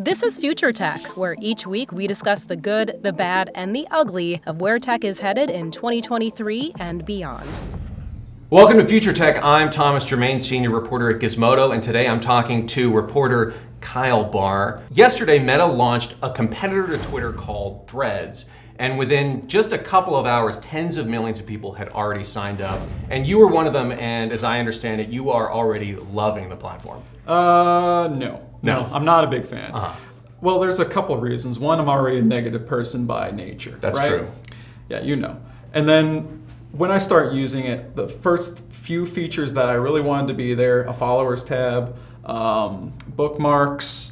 This is Future Tech, where each week we discuss the good, the bad, and the ugly of where tech is headed in 2023 and beyond. Welcome to Future Tech. I'm Thomas Germain, senior reporter at Gizmodo, and today I'm talking to reporter Kyle Barr. Yesterday, Meta launched a competitor to Twitter called Threads, and within just a couple of hours, tens of millions of people had already signed up, and you were one of them, and as I understand it, you are already loving the platform. No, I'm not a big fan. Well, there's a couple of reasons. One, I'm already a negative person by nature. That's right? true. Yeah, you know. And then when I start using it, the first few features that I really wanted to be there, a followers tab, bookmarks,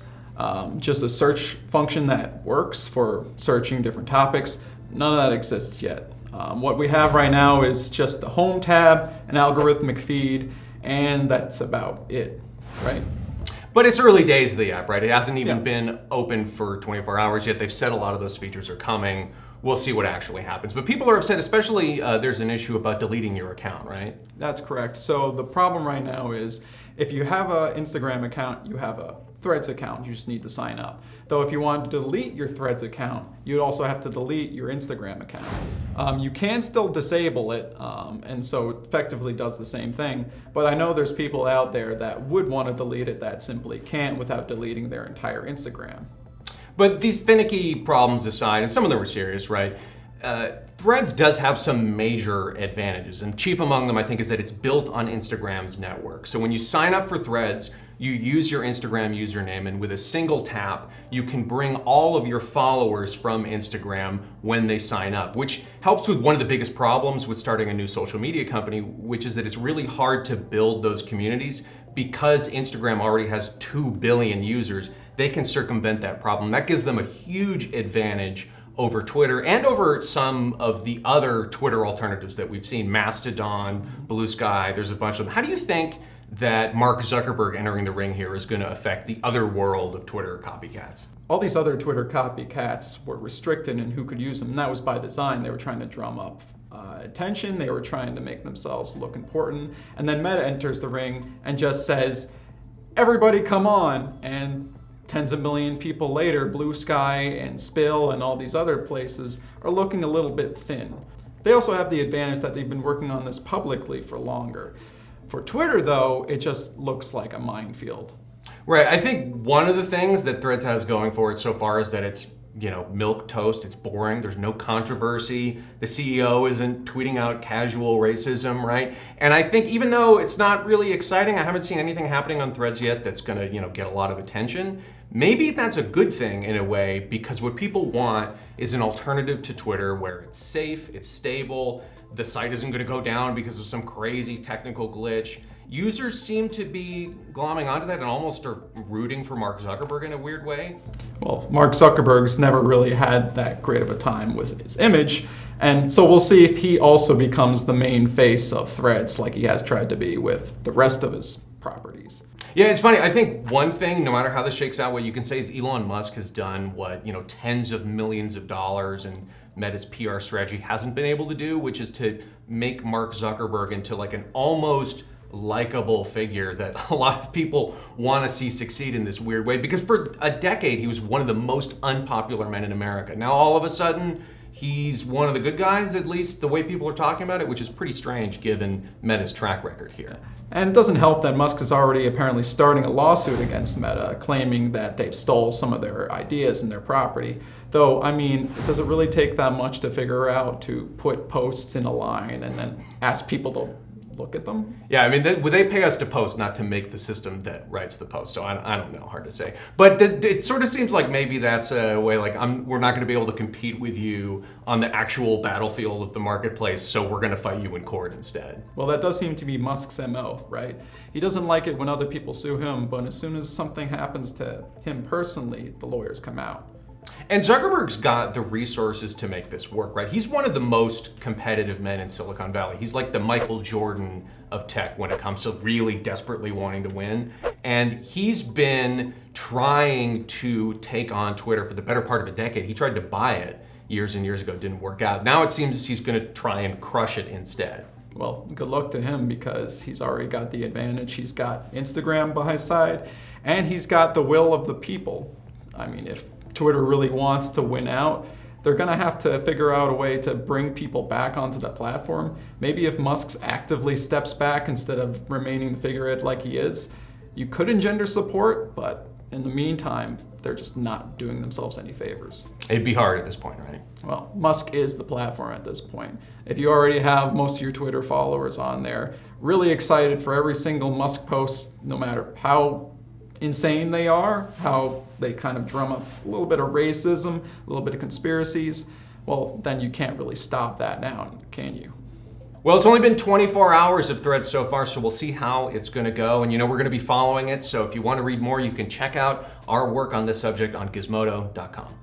just a search function that works for searching different topics, none of that exists yet. What we have right now is just the home tab, an algorithmic feed, and that's about it, right? But it's early days of the app, right? It hasn't even been open for 24 hours yet. They've said a lot of those features are coming. We'll see what actually happens. But people are upset, especially there's an issue about deleting your account, right? That's correct. So the problem right now is if you have an Instagram account, you have a Threads account, you just need to sign up. Though if you want to delete your Threads account, you'd also have to delete your Instagram account. You can still disable it, and so it effectively does the same thing. But I know there's people out there that would want to delete it that simply can't without deleting their entire Instagram. But these finicky problems aside, and some of them are serious, right? Threads does have some major advantages, and chief among them, I think, is that it's built on Instagram's network. So when you sign up for Threads, you use your Instagram username, and with a single tap, you can bring all of your followers from Instagram when they sign up, which helps with one of the biggest problems with starting a new social media company, which is that it's really hard to build those communities. Because Instagram already has 2 billion users, they can circumvent that problem. That gives them a huge advantage over Twitter and over some of the other Twitter alternatives that we've seen, Mastodon, Blue Sky, there's a bunch of them. How do you think that Mark Zuckerberg entering the ring here is going to affect the other world of Twitter copycats? All these other Twitter copycats were restricted in who could use them, and that was by design. They were trying to drum up attention, they were trying to make themselves look important, and then Meta enters the ring and just says, everybody come on, and tens of million people later, Blue Sky and Spill and all these other places are looking a little bit thin. They also have the advantage that they've been working on this publicly for longer. For Twitter, though, it just looks like a minefield. Right. I think one of the things that Threads has going for it so far is that it's, milk toast. It's boring. There's no controversy. The CEO isn't tweeting out casual racism, right? And I think even though it's not really exciting, I haven't seen anything happening on Threads yet that's going to, get a lot of attention. Maybe that's a good thing in a way, because what people want is an alternative to Twitter where it's safe, it's stable, the site isn't going to go down because of some crazy technical glitch. Users seem to be glomming onto that and almost are rooting for Mark Zuckerberg in a weird way. Well, Mark Zuckerberg's never really had that great of a time with his image, and so we'll see if he also becomes the main face of Threads like he has tried to be with the rest of his properties. Yeah, it's funny. I think one thing, no matter how this shakes out, what you can say is Elon Musk has done what, tens of millions of dollars and Meta's PR strategy hasn't been able to do, which is to make Mark Zuckerberg into like an almost likable figure that a lot of people want to see succeed in this weird way. Because for a decade, he was one of the most unpopular men in America. Now, all of a sudden, he's one of the good guys, at least the way people are talking about it, which is pretty strange given Meta's track record here. And it doesn't help that Musk is already apparently starting a lawsuit against Meta, claiming that they've stole some of their ideas and their property. Though, does it really take that much to figure out to put posts in a line and then ask people to look at them? Yeah, would they pay us to post, not to make the system that writes the post? So I don't know, hard to say. But it sort of seems like maybe that's a way, like we're not going to be able to compete with you on the actual battlefield of the marketplace, so we're going to fight you in court instead. Well, that does seem to be Musk's MO, right? He doesn't like it when other people sue him, but as soon as something happens to him personally, the lawyers come out. And Zuckerberg's got the resources to make this work, right? He's one of the most competitive men in Silicon Valley. He's like the Michael Jordan of tech when it comes to really desperately wanting to win. And he's been trying to take on Twitter for the better part of a decade. He tried to buy it years and years ago, didn't work out. Now it seems he's going to try and crush it instead. Well, good luck to him because he's already got the advantage. He's got Instagram by his side, and he's got the will of the people. I mean, if Twitter really wants to win out, they're going to have to figure out a way to bring people back onto the platform. Maybe if Musk actively steps back instead of remaining the figurehead like he is, you could engender support, but in the meantime, they're just not doing themselves any favors. It'd be hard at this point, right? Well, Musk is the platform at this point. If you already have most of your Twitter followers on there, really excited for every single Musk post, no matter how insane they are, how they kind of drum up a little bit of racism, a little bit of conspiracies, well, then you can't really stop that now, can you? Well, it's only been 24 hours of Threads so far, so we'll see how it's going to go. And we're going to be following it, so if you want to read more, you can check out our work on this subject on Gizmodo.com.